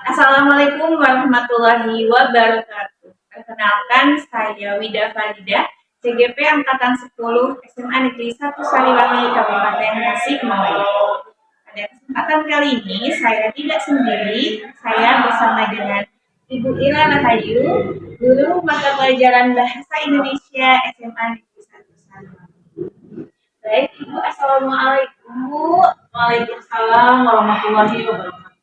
Assalamualaikum warahmatullahi wabarakatuh. Perkenalkan, saya Wida Farida, CGP Angkatan 10 SMA Negeri 1 Sariwangi Kabupaten Tasikmalaya. Pada kesempatan kali ini, saya tidak sendiri, saya bersama dengan Ibu Ira Rahayu, Guru Mata Pelajaran Bahasa Indonesia SMA Negeri 1 Sariwangi. Baik, Ibu, Assalamualaikum, Bu. Waalaikumsalam warahmatullahi wabarakatuh.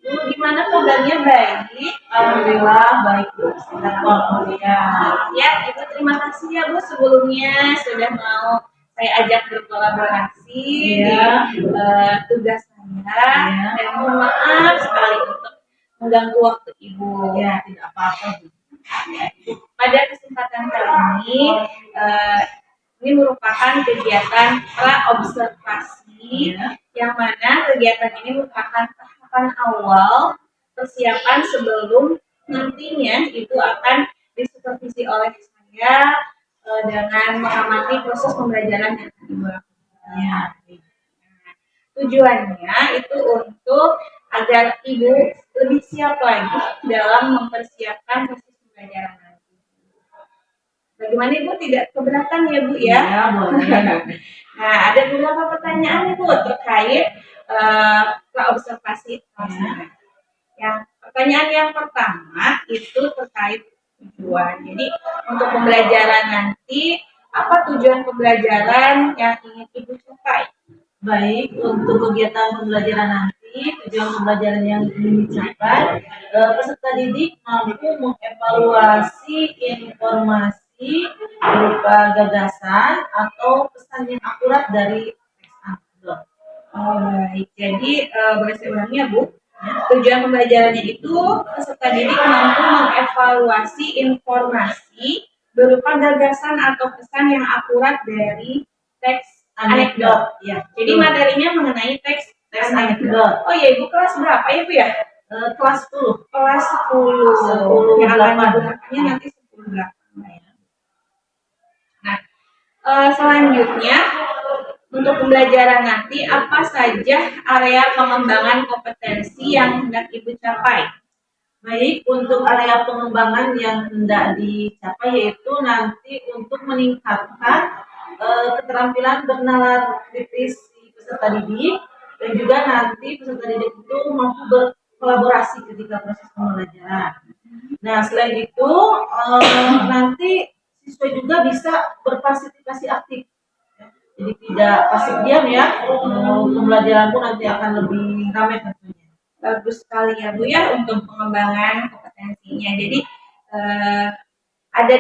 Bu, gimana kabarnya? Baik? Alhamdulillah baik Bu. Sehat walafiat. Ya, Ibu terima kasih ya Bu sebelumnya sudah mau saya ajak berkolaborasi Ya. di tugas saya. Ya. Dan mohon maaf sekali untuk mengganggu waktu Ibu. Ya, tidak apa-apa Bu. Pada kesempatan kali ini merupakan kegiatan pra-observasi, yang mana kegiatan ini merupakan tahapan awal persiapan sebelum nantinya itu akan disupervisi oleh saya dengan mengamati proses pembelajaran yang akan Ibu lakukan. Ya. Tujuannya itu untuk agar Ibu lebih siap lagi dalam mempersiapkan proses pembelajaran nanti. Bagaimana Ibu, tidak keberatan ya Bu ya? Ya, boleh. Nah, ada beberapa pertanyaan Ibu terkait observasi. Yang pertanyaan yang pertama itu terkait tujuan. Jadi untuk pembelajaran nanti, apa tujuan pembelajaran yang ingin Ibu capai? Baik, untuk kegiatan pembelajaran nanti, tujuan pembelajaran yang ingin dicapai, peserta didik mampu mengevaluasi informasi berupa gagasan atau pesan yang akurat dari teks amplop. Oh, baik. Jadi boleh saya ulangi ya Bu? Tujuan pembelajarannya itu peserta didik mampu mengevaluasi informasi berupa gagasan atau pesan yang akurat dari teks anekdot. Ya. Jadi materinya mengenai teks anekdot. Oh iya Ibu, kelas berapa ya Bu ya? Kelas 10. Kelas 10. Yang akan digunakannya nanti 10 8. Nah, selanjutnya untuk pembelajaran nanti, apa saja area pengembangan kompetensi yang hendak Ibu capai? Baik, untuk area pengembangan yang hendak dicapai yaitu nanti untuk meningkatkan keterampilan bernalar kritis si peserta didik, dan juga nanti peserta didik itu mampu berkolaborasi ketika proses pembelajaran. Nah, selain itu nanti siswa juga bisa berpartisipasi aktif. Jadi tidak pasif diam ya, pembelajaran pun nanti akan lebih ramai tentunya. Bagus sekali ya Bu ya untuk pengembangan kompetensinya. Jadi ada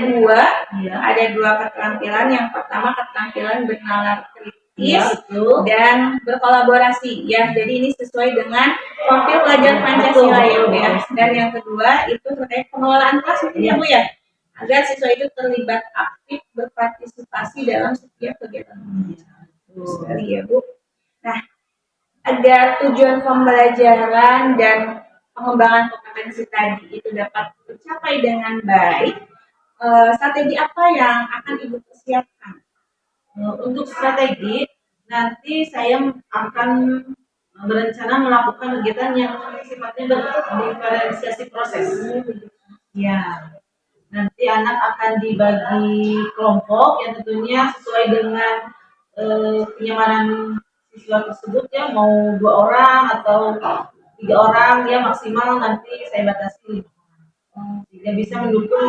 dua keterampilan. Yang pertama keterampilan bernalar kritis dan berkolaborasi ya. Jadi ini sesuai dengan profil pelajar Pancasila ya Bu ya. Dan yang kedua itu terkait pengelolaan kelas ya Bu ya. Agar siswa itu terlibat aktif berpartisipasi dalam setiap kegiatan pembelajaran. Sekali ya Bu. Nah, agar tujuan pembelajaran dan pengembangan kompetensi tadi itu dapat tercapai dengan baik, strategi apa yang akan Ibu persiapkan? Untuk strategi, nanti saya akan berencana melakukan kegiatan yang sifatnya berdiferensiasi proses. Ya, nanti anak akan dibagi kelompok yang tentunya sesuai dengan kenyamanan siswa tersebut ya, mau 2 orang atau 3 orang ya, maksimal nanti saya batasi 5 orang sehingga bisa mendukung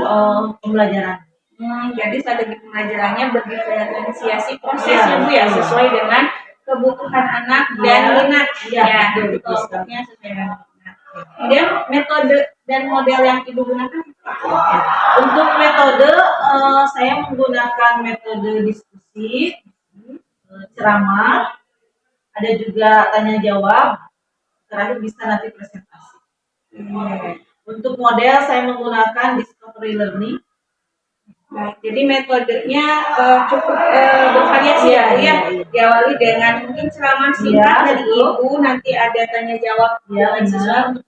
pembelajaran. Jadi strategi pembelajarannya berdiferensiasi proses ya Bu ya, sesuai dengan kebutuhan anak dan minat ya, jadi kelompoknya sesuai dengan minat. Kemudian metode dan model yang Ibu gunakan? Untuk metode saya menggunakan metode diskusi, ceramah, ada juga tanya jawab, terakhir bisa nanti presentasi. Untuk model saya menggunakan discovery learning. Baik, jadi metodenya cukup bervariasi ya Bu ya. Diawali dengan mungkin ceramah singkat dari Ibu, nanti ada tanya jawab dengan siswa untuk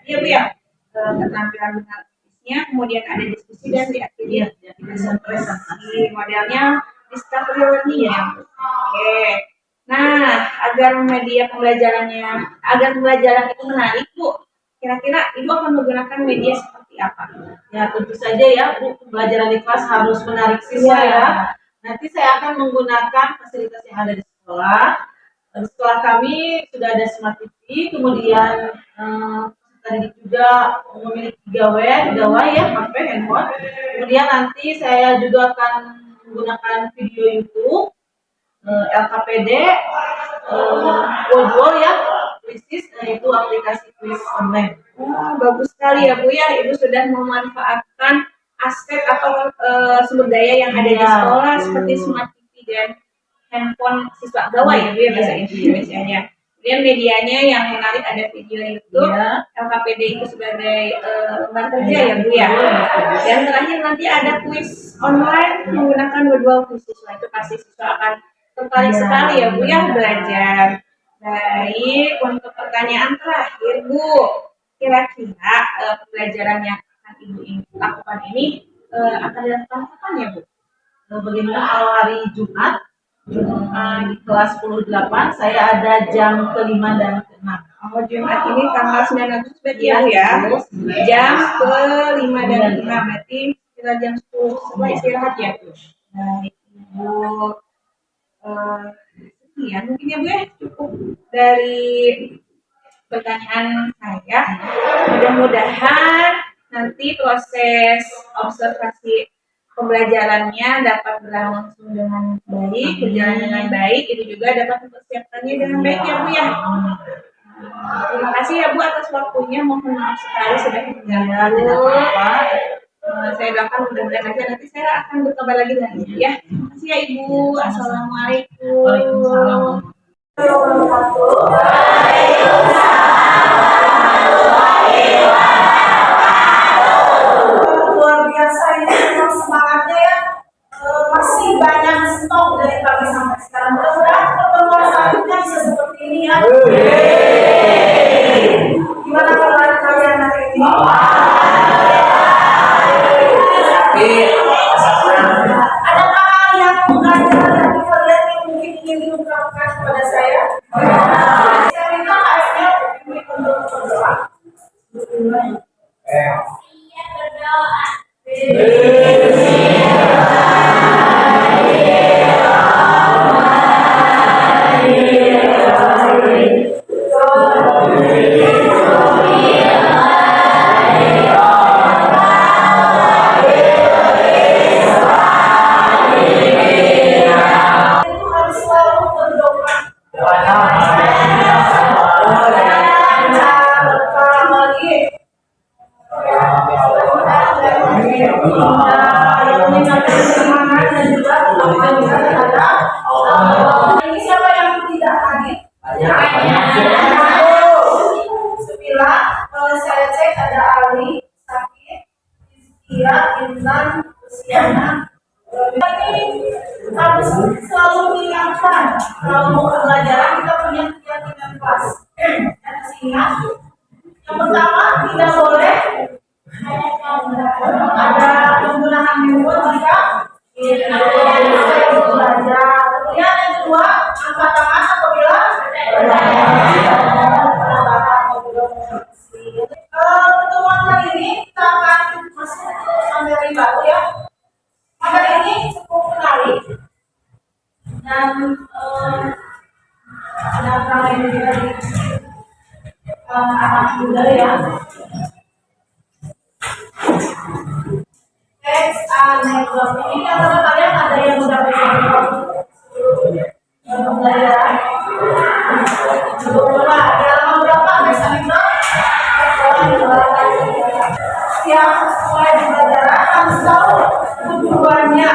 ya Bu ya, keterampilan benar kritisnya, kemudian ada diskusi dan diakhiri presentasi. Modelnya discovery learning ya. Oke. Nah, agar pembelajaran itu menarik Bu, Kira-kira Ibu akan menggunakan media seperti apa? Ya, tentu saja ya, Bu, pembelajaran di kelas harus menarik siswa ya. Nanti saya akan menggunakan fasilitas yang ada di sekolah. Di sekolah kami sudah ada smart TV, kemudian peserta didik juga memiliki gawai ya, HP, handphone. Kemudian nanti saya juga akan menggunakan video YouTube, LKPD, Wordwall ya, Quizzes, yaitu aplikasi quiz online. Bagus sekali ya Bu ya, Ibu sudah memanfaatkan aset atau sumber daya yang ada di sekolah seperti smart TV dan handphone siswa gawai ya Bu ya bahasa Indonesianya. Kemudian medianya yang menarik ada video YouTube, LKPD itu sebagai lembar kerja ya Bu ya. Dan terakhir nanti ada quiz online menggunakan Wordwall quiz siswa, itu pasti siswa akan tertarik sekali ya Bu ya belajar. Baik, untuk pertanyaan terakhir Bu, kira-kira pembelajaran yang akan Ibu lakukan ini akan dilakukan kapan ya Bu? Bagaimana kalau hari Jumat di kelas 10-8 saya ada jam ke-5 dan ke-6. Oh, Jumat ini tanggal 9 Agustus berarti ya? Jam ke-5 dan ke-6 berarti sekitar jam 10 setelah istirahat ya Bu? Baik Ibu. Sekian mungkin ya Bu ya, cukup dari pertanyaan saya. Mudah-mudahan nanti proses observasi pembelajarannya dapat berlangsung dengan baik, berjalan dengan baik, itu juga dapat mempersiapkannya dengan baik ya Bu ya. Terima kasih ya Bu atas waktunya, mohon maaf sekali sudah mengganggu. Saya doakan mudah-mudahan aja nanti saya akan berkabar lagi dengan Ibu ya. Terima kasih ya Ibu. Assalamualaikum. Waalaikumsalam. Luar biasa ini memang semangatnya ya. Masih banyak stok dari pagi sampai sekarang. Mudah-mudahan pertemuan selanjutnya bisa seperti ini ya. Gimana kabar kalian hari ini? Adakah yang pelajaran dari kalian yang mungkin ingin diungkapkan kepada saya? Saya minta KSnya untuk berdoa. Itu harus selalu berdoa. Ini siapa yang tidak hadir? Sembilan, saya cek ada Ali, Sakit, Izkia, Intan, Luciana. Ini harus selalu mengingatkan kalau pelajaran kita punya keyakinan kelas. Harus ingat. Yang pertama tidak boleh ada penggunaan handphone jika belajar. Kemudian yang kedua, angkat tangan apabila pertemuan kali ini kita akan masuk ke materi baru ya. Materi ini cukup menarik dan ada kalian dari anak muda ya. Teks anekdot ini antara kalian ada yang udah belajar pembelajaran? Coba di halaman berapa teks anekdot? Yang mulai di pelajaran harus tahu tujuannya.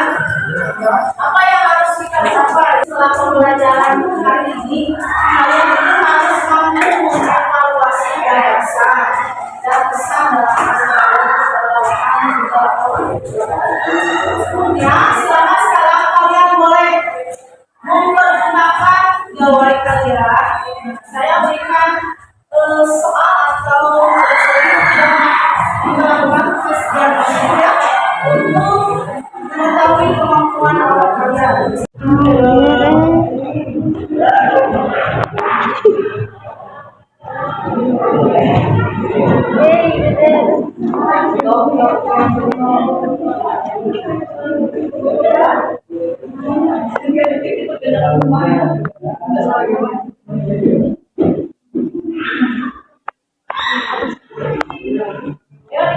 Apa yang harus kita capai setelah pembelajaran hari ini? Kalian itu harus mampu mengevaluasi gagasan dan pesan dalam masalah ya, silakan sekarang kalian boleh mempergunakan gawai kalian. Saya berikan soal atau dilakukan kesediaan ya untuk mengetahui kemampuan awal kalian.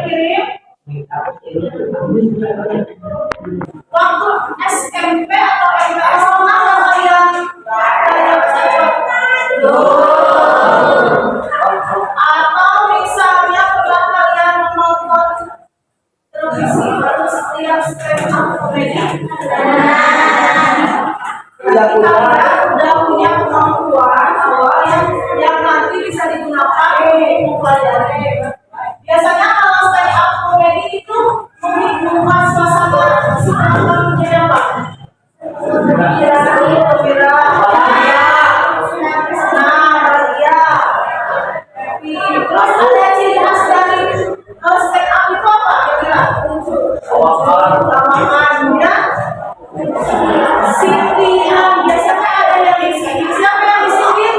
dikirim. Waktu SMP atau SMA kalian atau misalnya pernah kalian menonton televisi terus lihat stand up comedy. Kalian udah punya kemampuan awal yang nanti bisa digunakan untuk mempelajari. Biasanya kalau stand up comedy itu menghidupkan suasana menjadi apa? Gembira, senang, bahagia, happy. Terus ada ciri khas dari stand up itu apa? Kira-kira? Tawakan, ya. Sindihan, biasanya ada yang disindir. Siapa yang disindir?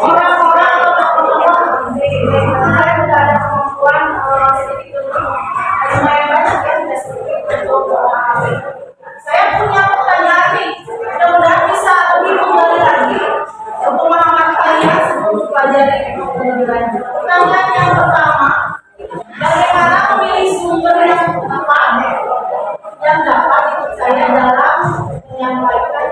Orang-orang atau teman-teman udah ada kemampuan sedikit lumayan banyak kan saya punya pertanyaan nih, mudah-mudahan bisa lebih menggali lagi untuk pemahaman kalian sebelum pelajari lebih lanjut. Pertanyaan yang pertama, bagaimana memilih sumber yang tepat yang dapat dipercaya dalam menyampaikan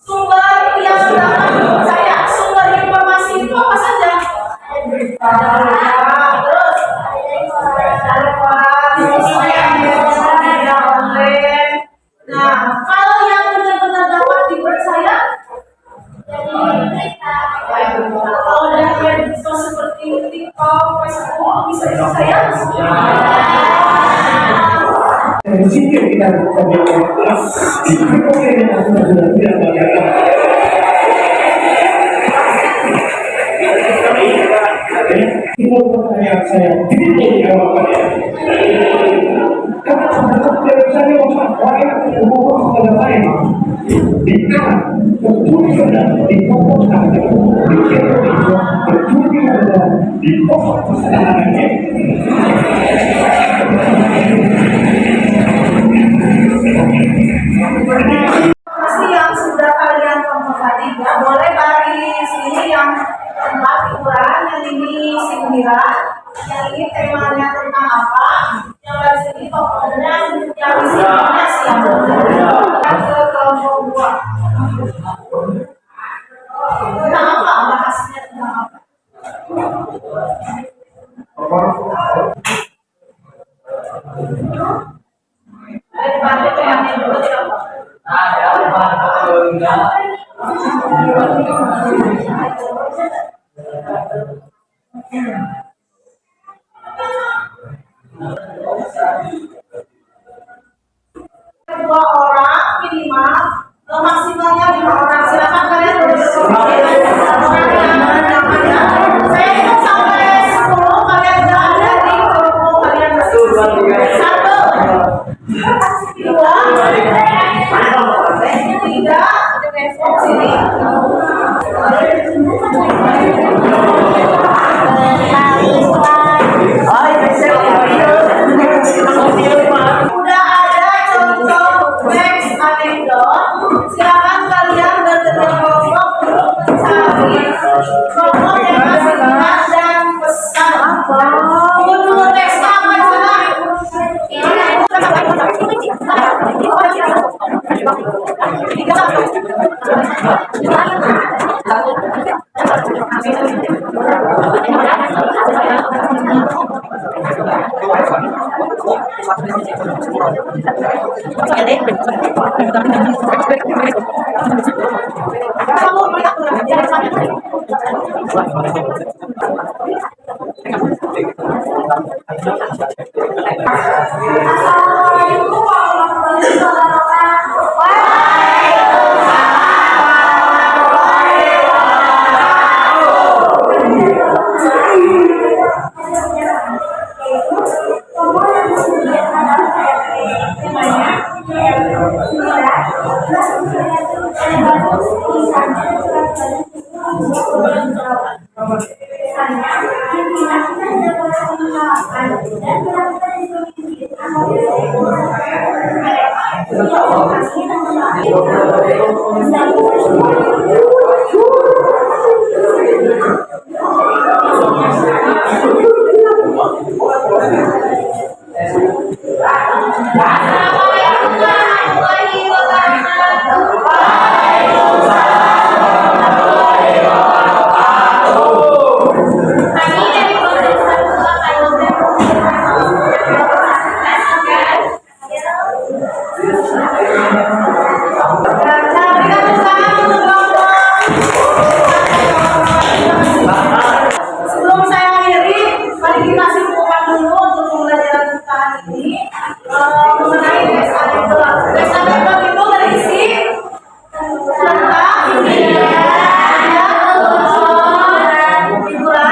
sumber yang dapat dipercaya, sumber informasi itu apa saja? Terus dari koran, online. Nah, kalau yang benar-benar dapat dipercaya, kalau dari media seperti TikTok, Facebook bisa dipercaya? Sitio kita itu pertanyaan saya tidak jawabannya karena saya orang umum kepada saya jika tertulis ada di pokok ada tertulis ada di pokok kesalahannya Pasti yang sudah kalian tonton tadi ya, boleh dari sini yang tempat hiburan, yang ini sindiran, yang ini temanya tentang apa, yang dari sini tokohnya, yang di sininya siapa? Kita ke kelompok dua. Tentang apa? Bahasnya tentang apa? Daripada temanya dulu siapa? Dua orang minimal, maksimalnya 5 orang. Silakan kalian saya hitung sampai 10, kalian udah ada di kelompok kalian masing-masing. 1, 2, 3, sini. Udah ada contoh teks anekdot. Silakan kalian bekerja kelompok untuk mencari kelompok yang masih ingat dan pesan. Itu dulu teksnya apa di sana? Dan melakukan sebelum saya akhiri, mari kita simpulkan dulu untuk pembelajaran kita hari ini mengenai teks anekdot. Teks anekdot itu berisi tentang hiburan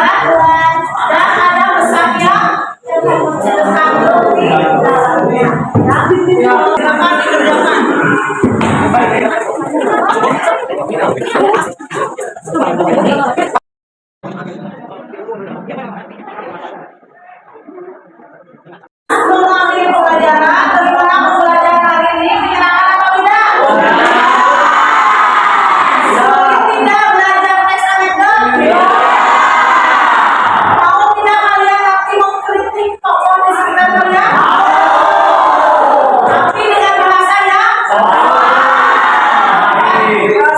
dan ada pesan yang terkandung di dalamnya. Silakan dikerjakan. Sebelum mengakhiri pembelajaran, bagaimana pembelajaran hari ini? Menyenangkan atau tidak? Sulit tidak belajar teks anekdot? Mau tidak kalian nanti mengkritik tokoh di sekitar kalian? Tapi dengan bahasa yang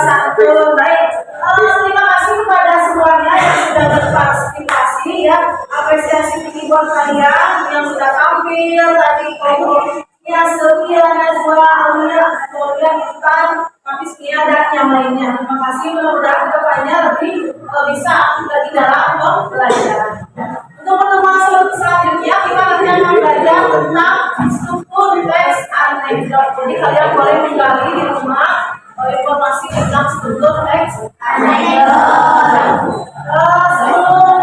santun. Baik. Terima kasih kepada semuanya yang sudah berpartisipasi ya. Apresiasi tinggi buat kalian yang sudah tampil tadi ya Setia Najwa Aulia Aulia Intan Hafiz Mia dan yang lainnya. Terima kasih, mudah-mudahan kedepannya lebih bisa aktif lagi dalam pembelajaran. Untuk pertemuan selanjutnya kita akan belajar tentang struktur teks anekdot. Jadi kalian boleh menggali di rumah informasi tentang struktur teks anekdot. Sebelum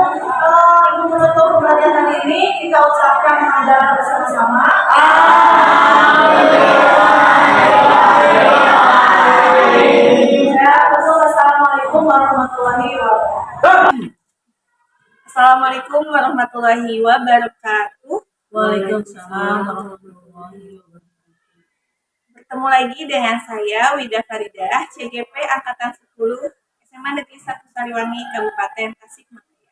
ibu menutup pembelajaran ini, kita ucapkan adalah bersama-sama. Ya, betul. Assalamualaikum warahmatullahi wabarakatuh. Assalamualaikum warahmatullahi wabarakatuh. Waalaikumsalam warahmatullahi wabarakatuh. Bertemu lagi dengan saya Wida Faridah, CGP Angkatan 10 SMA Negeri 1 Sariwangi, Kabupaten Tasikmalaya.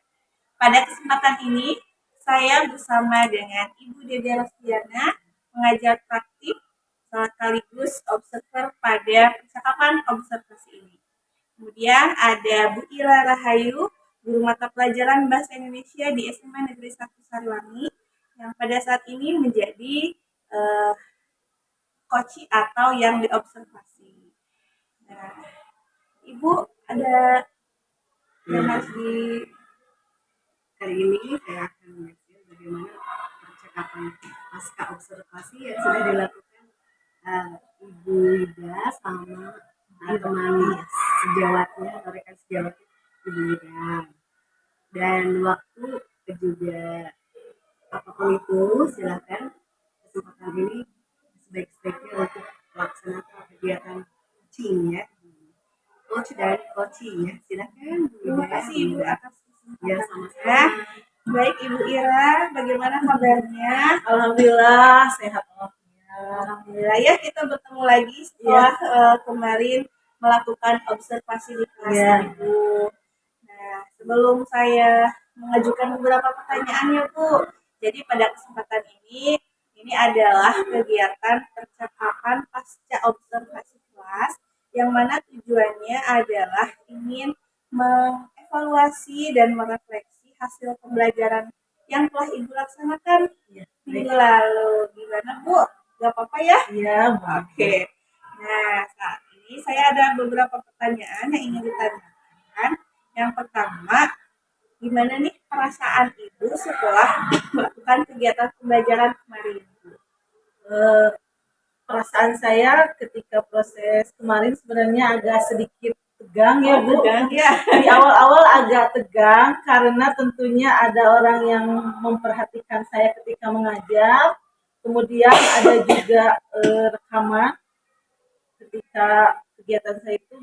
Pada kesempatan ini, saya bersama dengan Ibu Dede Rostiana mengajar praktik sekaligus observer pada percakapan observasi ini. Kemudian ada Bu Ira Rahayu, guru mata pelajaran Bahasa Indonesia di SMA Negeri 1 Sariwangi, yang pada saat ini menjadi koci atau yang diobservasi. Nah, Ibu ada yang harus di Hari ini saya akan mengajar bagaimana percakapan pasca observasi yang sudah dilakukan Ibu Wida sama teman sejawatnya atau rekan sejawatnya Ibu Wida. Dan waktu juga apapun itu silakan kesempatan ini sebaik-baiknya untuk melaksanakan kegiatan coaching ya. Coach dan coaching ya. Silakan Bu Terima Wida. kasih Ibu atas Ya, kesempatannya. sama-sama. Baik Ibu Ira, bagaimana kabarnya? Alhamdulillah sehat. Alhamdulillah ya, kita bertemu lagi setelah kemarin melakukan observasi di kelas Iya. Ibu. Nah, sebelum saya mengajukan beberapa pertanyaannya Bu, jadi pada kesempatan ini adalah kegiatan percakapan pasca observasi kelas, yang mana tujuannya adalah ingin mengevaluasi dan merefleksi hasil pembelajaran yang telah Ibu laksanakan minggu lalu. Gimana Bu? Gak apa-apa ya? Iya, Oke. Nah, saat ini saya ada beberapa pertanyaan yang ingin ditanyakan. Yang pertama, gimana nih perasaan Ibu setelah melakukan kegiatan pembelajaran kemarin? perasaan saya ketika proses kemarin sebenarnya agak sedikit tegang ya Bu. Tegang ya. Di awal-awal agak tegang karena tentunya ada orang yang memperhatikan saya ketika mengajar. Kemudian ada juga rekaman ketika kegiatan saya itu.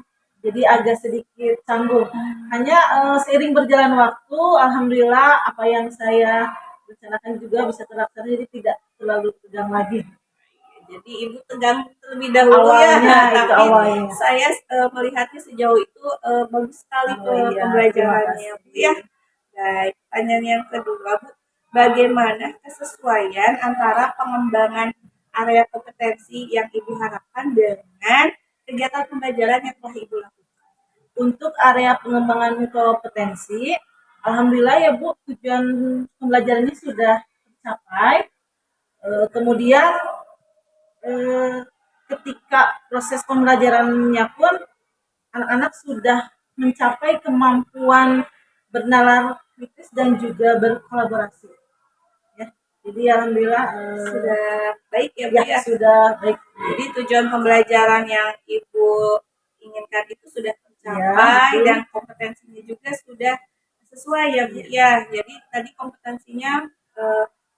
Jadi agak sedikit canggung. Hanya seiring berjalan waktu, alhamdulillah apa yang saya rencanakan juga bisa terlaksana, jadi tidak terlalu tegang lagi. Jadi ibu tegang terlebih dahulu ya, Awalnya itu tapi awalnya. saya melihatnya sejauh itu bagus sekali Oh iya, pembelajarannya, terima Bu ya. kasih. Baik, pertanyaan yang kedua, Bu, bagaimana kesesuaian antara pengembangan area kompetensi yang ibu harapkan dengan kegiatan pembelajaran yang telah ibu lakukan? Untuk area pengembangan kompetensi, alhamdulillah ya Bu, tujuan pembelajarannya sudah tercapai. Kemudian ketika proses pembelajarannya pun anak-anak sudah mencapai kemampuan bernalar kritis dan juga berkolaborasi. Ya, jadi alhamdulillah Sudah baik ya, Bu ya. sudah baik. Jadi tujuan pembelajaran yang ibu inginkan itu sudah tercapai betul. dan kompetensinya juga sudah sesuai ya, Bu ya. Jadi tadi kompetensinya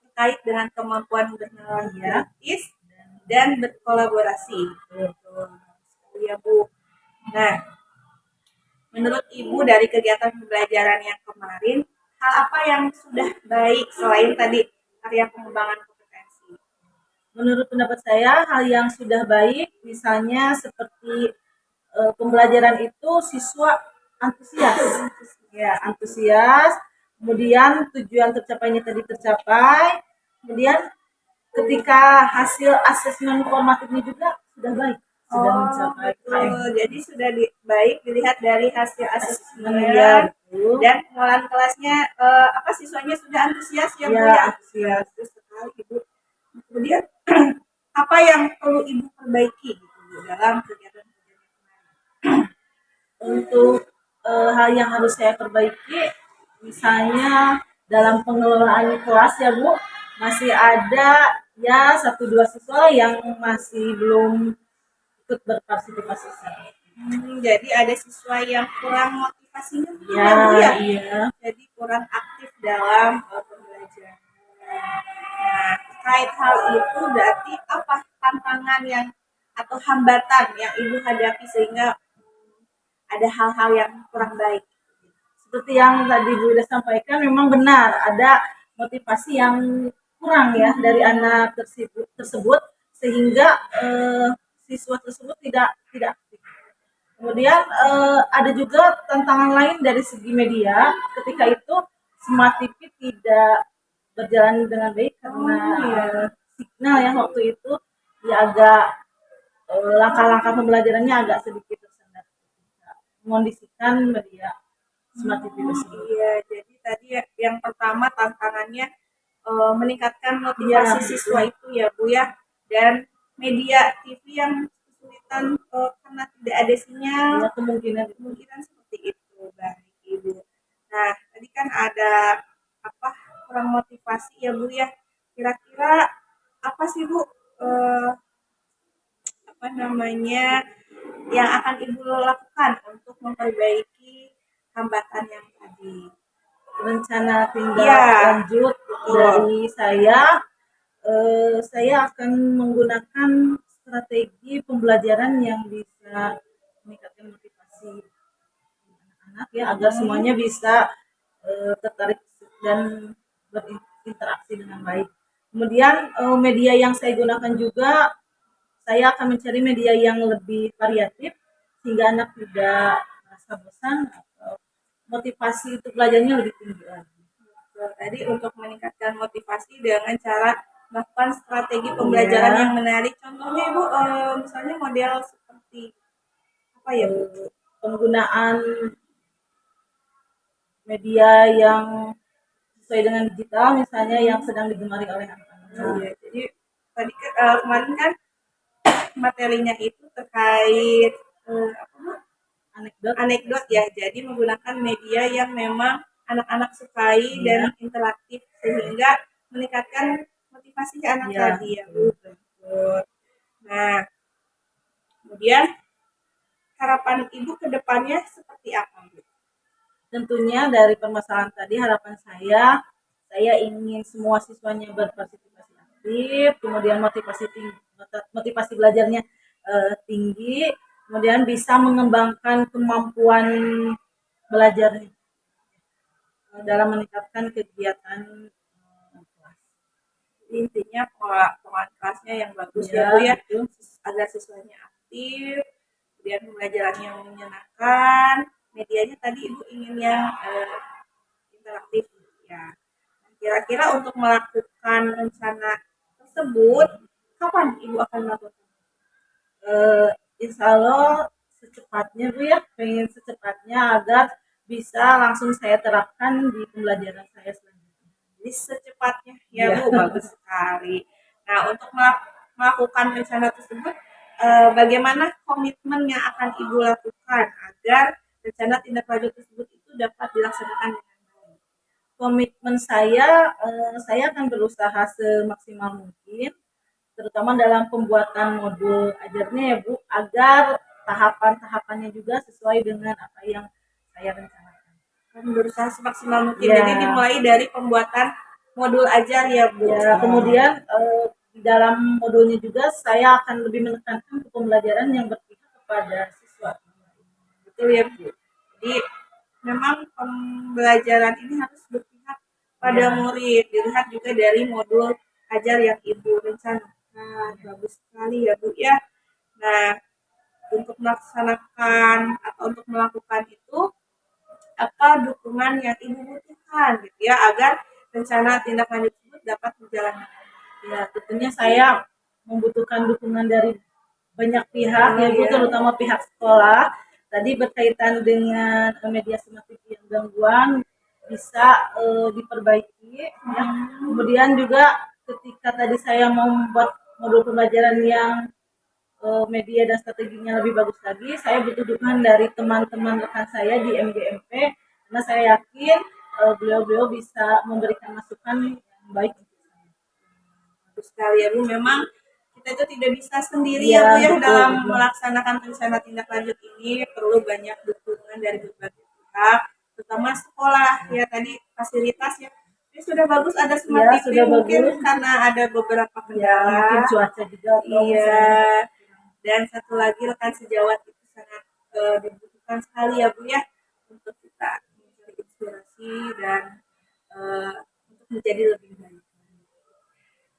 terkait dengan kemampuan bernalar kritis dan berkolaborasi. Betul sekali ya, Bu. Nah, menurut ibu dari kegiatan pembelajaran yang kemarin, hal apa yang sudah baik selain tadi area pengembangan kompetensi? Menurut pendapat saya, hal yang sudah baik, misalnya seperti pembelajaran itu siswa antusias, ya antusias. Kemudian tujuan tercapainya tadi tercapai. Kemudian ketika hasil asesmen formatifnya juga sudah baik, sudah mencapai betul. KM. Jadi sudah baik dilihat dari hasil asesmen Ya, betul. dan pengelolaan kelasnya siswanya sudah antusias ya, Bu Ya, ya. antusias. Bagus sekali, Ibu. Kemudian apa yang perlu ibu perbaiki gitu, Bu, dalam kegiatan Untuk hal yang harus saya perbaiki, misalnya dalam pengelolaan kelas ya Bu, masih ada ya 1-2 siswa yang masih belum ikut berpartisipasi. jadi ada siswa yang kurang motivasinya gitu Ya, ya, Bu ya. iya. Jadi kurang aktif dalam pembelajaran. Nah, terkait hal itu berarti apa tantangan yang atau hambatan yang ibu hadapi sehingga ada hal-hal yang kurang baik? Seperti yang tadi Bu sudah sampaikan, memang benar ada motivasi yang kurang ya dari anak tersebut sehingga siswa tersebut tidak aktif. Kemudian ada juga tantangan lain dari segi media, ketika itu Smart TV tidak berjalan dengan baik karena signal yang waktu itu ya agak langkah-langkah pembelajarannya agak sedikit tersendat, mengondisikan media Smart TV tersebut. Iya, jadi tadi yang pertama tantangannya meningkatkan motivasi siswa itu ya, Bu ya, dan media TV yang kesulitan karena tidak ada sinyal, Ya, kemungkinan seperti itu. Baik, Ibu. Nah, tadi kan ada kurang motivasi ya, Bu ya. Kira-kira apa sih, Bu, yang akan Ibu lakukan untuk memperbaiki hambatan yang tadi? rencana tindak lanjut dari saya akan menggunakan strategi pembelajaran yang bisa meningkatkan motivasi anak-anak ya agar semuanya bisa tertarik dan berinteraksi dengan baik. Kemudian media yang saya gunakan juga, saya akan mencari media yang lebih variatif sehingga anak tidak merasa bosan atau motivasi untuk belajarnya lebih tinggi lagi. Tadi untuk meningkatkan motivasi dengan cara melakukan strategi pembelajaran yang menarik. Contohnya Ibu, misalnya model seperti apa ya, Bu? Penggunaan media yang sesuai dengan digital, misalnya yang sedang digemari oleh anak-anak. Iya, jadi tadi kemarin kan materinya itu terkait anekdot ya. Jadi menggunakan media yang memang anak-anak sukai dan interaktif sehingga meningkatkan motivasi anak tadi ya, Bu. Nah, kemudian harapan Ibu ke depannya seperti apa, Bu? Tentunya dari permasalahan tadi harapan saya ingin semua siswanya berpartisipasi aktif, kemudian motivasi belajarnya tinggi, kemudian bisa mengembangkan kemampuan belajar dalam meningkatkan kegiatan kelasnya yang bagus Ya, ya Bu ya, betul. agar siswanya aktif, kemudian pembelajaran yang menyenangkan. Medianya tadi Ibu ingin yang interaktif ya. Kira-kira untuk melakukan rencana tersebut, kapan Ibu akan melakukan? Insya Allah secepatnya Bu ya, pengen secepatnya agar bisa langsung saya terapkan di pembelajaran saya selanjutnya. Jadi secepatnya ya Iya. Bu, bagus sekali. Nah, untuk melakukan rencana tersebut, bagaimana komitmen yang akan Ibu lakukan agar rencana tindak lanjut tersebut itu dapat dilaksanakan dengan baik? Komitmen saya akan berusaha semaksimal mungkin, terutama dalam pembuatan modul ajarnya ya Bu, agar tahapan-tahapannya juga sesuai dengan apa yang saya rencanakan. Kan berusaha semaksimal mungkin. Ya. Jadi dimulai dari pembuatan modul ajar ya Bu. Ya, kemudian di dalam modulnya juga saya akan lebih menekankan ke pembelajaran yang berpihak kepada siswa. Betul ya Bu. Jadi memang pembelajaran ini harus berpihak pada murid. Dilihat juga dari modul ajar yang Ibu rencanakan. Bagus sekali ya Bu ya. Nah, untuk melaksanakan atau untuk melakukan itu, apa dukungan yang Ibu butuhkan gitu ya, agar rencana tindak lanjut tersebut dapat berjalan. Ya, tentunya saya membutuhkan dukungan dari banyak pihak, Oh, yaitu iya. terutama pihak sekolah. Tadi berkaitan dengan media semacam yang gangguan bisa diperbaiki. Ya. Kemudian juga ketika tadi saya mau membuat modul pembelajaran yang media dan strateginya lebih bagus lagi, saya butuh dukungan dari teman-teman rekan saya di MGMP, karena saya yakin beliau-beliau bisa memberikan masukan yang baik untuk saya. Bagus sekali ya Bu, memang kita itu tidak bisa sendiri Iya, ya Bu ya betul, dalam betul. melaksanakan rencana tindak lanjut ini, perlu banyak dukungan dari berbagai pihak, terutama sekolah ya, tadi fasilitas ya. Ini sudah bagus, ada smart Iya, TV sudah mungkin bagus. karena ada beberapa Ya, kendala. mungkin cuaca juga. Iya. Dan satu lagi rekan sejawat itu sangat dibutuhkan sekali ya Bu ya, untuk kita mencari inspirasi dan untuk menjadi lebih baik.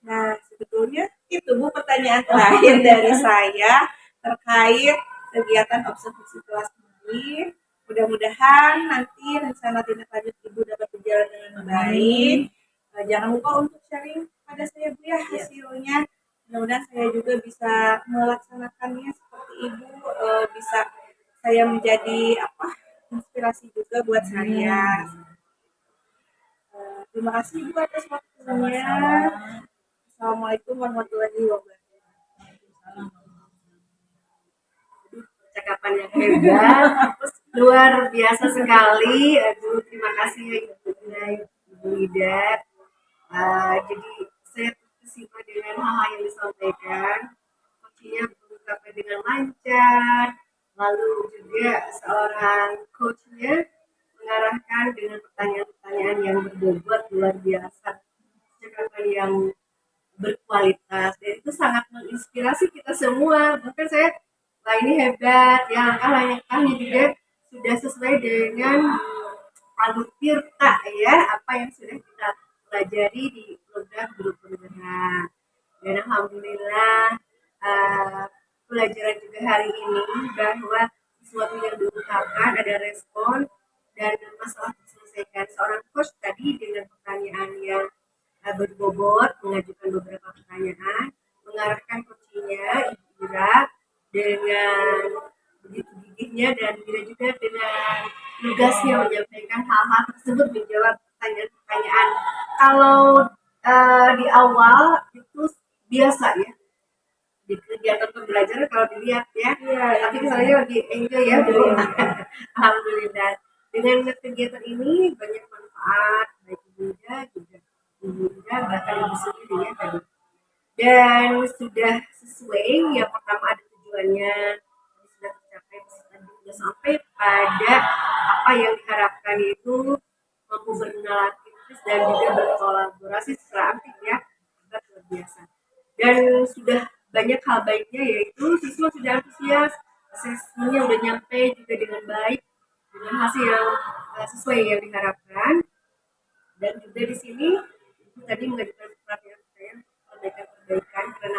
Nah, sebetulnya itu Bu pertanyaan terakhir dari saya terkait kegiatan observasi kelas ini. Mudah-mudahan nanti rencana tindak lanjut Ibu dapat berjalan dengan baik. Jangan lupa untuk sharing pada saya Bu ya hasilnya. Mudah-mudahan saya juga bisa melaksanakannya seperti Ibu, bisa saya menjadi inspirasi juga buat saya. Terima kasih Ibu atas waktunya. Assalamualaikum warahmatullahi wabarakatuh. Percakapan yang hebat, luar biasa sekali. Aduh, terima kasih ya Ibu Ida. Jadi saya terkesima dengan hal yang disampaikan. Coachnya mengungkapkan dengan lancar, lalu juga seorang coachnya mengarahkan dengan pertanyaan-pertanyaan yang berbobot luar biasa. Percakapan yang berkualitas dan itu sangat menginspirasi kita semua. Bahkan saya, wah ini hebat ya, langkah-langkahnya juga sudah sesuai dengan alur tirta ya, apa yang sudah kita pelajari di program guru penggerak. Dan alhamdulillah pelajaran juga hari ini bahwa sesuatu yang diungkapkan ada respon dan masalah diselesaikan. Seorang coach tadi dengan pertanyaan yang berbobot mengajukan beberapa pertanyaan, mengarahkan coachingnya Ibu Ira dengan begitu gigihnya dan Ira juga dengan tugasnya menyampaikan hal-hal tersebut, menjawab pertanyaan-pertanyaan. Kalau di awal itu biasa ya di kegiatan pembelajaran kalau dilihat ya, tapi saya lebih enjoy ya Bu. Alhamdulillah dengan kegiatan ini banyak manfaat baik Ibu Ida juga bahkan Ibu sendiri ya tadi, dan sudah sesuai. Yang pertama ada tujuannya, sudah tercapai sudah sampai pada apa yang diharapkan, itu mampu berkenalan kritis dan juga berkolaborasi secara aktif ya, luar biasa. Dan sudah banyak hal baiknya, yaitu siswa sudah antusias, asesmennya udah nyampe juga dengan baik, dengan hasil yang sesuai yang diharapkan. Dan juga di sini tadi mengajukan perbaikan karena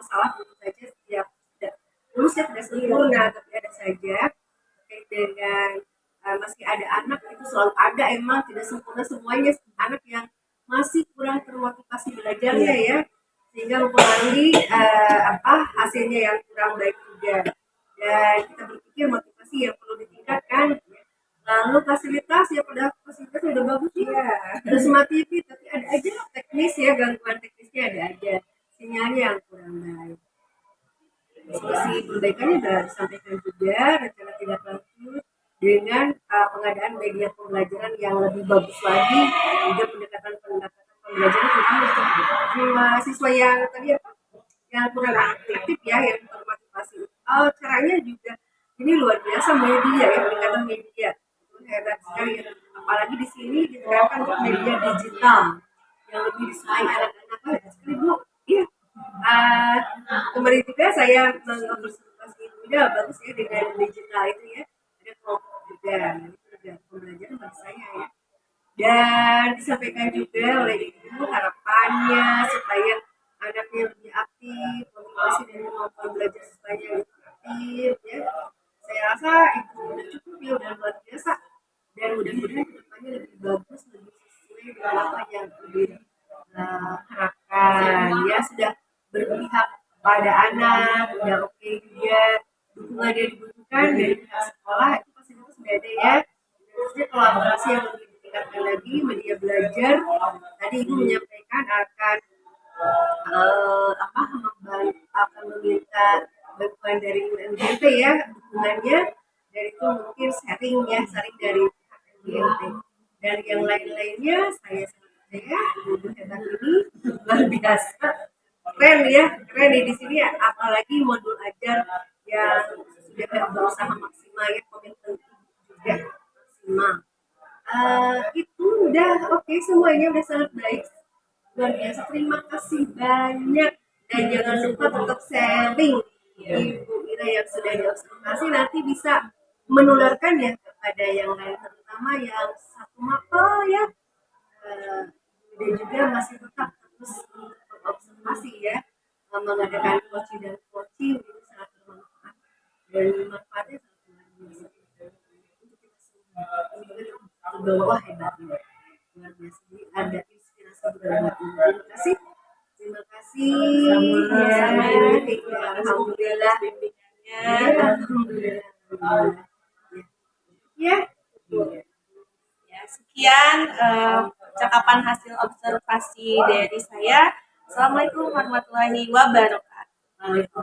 masalah tentu saja setiap tidak lulusnya tidak sempurna, tapi ada saja terkait dengan masih ada anak itu selalu ada, emang tidak sempurna semuanya, anak yang masih kurang termotivasi belajarnya ya, sehingga mempengaruhi hasilnya yang kurang baik juga. Dan kita berpikir motivasi yang perlu ditingkatkan. Lalu fasilitas ya, pada fasilitas udah bagus ya, ada smart TV, tapi ada aja teknis ya, gangguan teknisnya ada aja, sinyalnya yang kurang baik. Solusi perbaikannya sudah disampaikan juga, rencana tindak lanjut dengan pengadaan media pembelajaran yang lebih bagus lagi, juga pendekatan pembelajaran untuk siswa yang tadi yang kurang aktif ya, yang termotivasi. Caranya juga ini luar biasa, media ya, pendekatan media itu hebat sekali ya. Apalagi di sini diterapkan untuk media digital yang lebih disukai anak-anak. Hebat sekali Bu. Iya. Kemarin juga saya mengobservasi juga bagus ya dengan digital itu ya, ada kelompok juga, itu juga pembelajaran bagi saya ya. Dan disampaikan juga oleh ibu harapannya supaya anaknya lebih aktif, motivasi dan kemampuan belajar supaya lebih aktif ya. Saya rasa itu sudah cukup ya, udah luar biasa, dan mudah-mudahan kedepannya lebih bagus, lebih sesuai dengan apa yang lebih harapkan ya. Sudah berpihak pada anak, udah oke juga, dukungan yang dibutuhkan dari pihak sekolah itu pasti sudah ada ya. Terusnya kolaborasi yang lebih ditingkatkan lagi, media belajar. Tadi ibu menyampaikan akan akan meminta bantuan dari UNDP ya, dukungannya, dan itu mungkin sharing ya, sharing dari UNDP. Dan yang lain-lainnya saya sangat percaya ibu hebat ini luar biasa, keren ya, keren ya di sini ya, apalagi modul ajar yang sudah berusaha maksimal ya, komitmen juga maksimal. Itu udah oke, semuanya udah sangat baik, luar biasa. Terima kasih banyak, dan jangan lupa tetap sharing Ibu Ira yang sudah diobservasi, nanti bisa menularkan ya kepada yang lain, terutama yang satu mapel ya. Dan juga masih tetap terus observasi ya, mengadakan coaching dan coaching itu sangat bermanfaat, dan manfaatnya sangat luar biasa untuk kita semua. Ini juga terbawa hebatnya luar biasa. Ini ada inspirasi juga buat ibu. Terima kasih, terima kasih. Alhamdulillah bimbingannya, alhamdulillah ya. Ya, sekian cakapan hasil observasi dari saya. Assalamualaikum warahmatullahi wabarakatuh.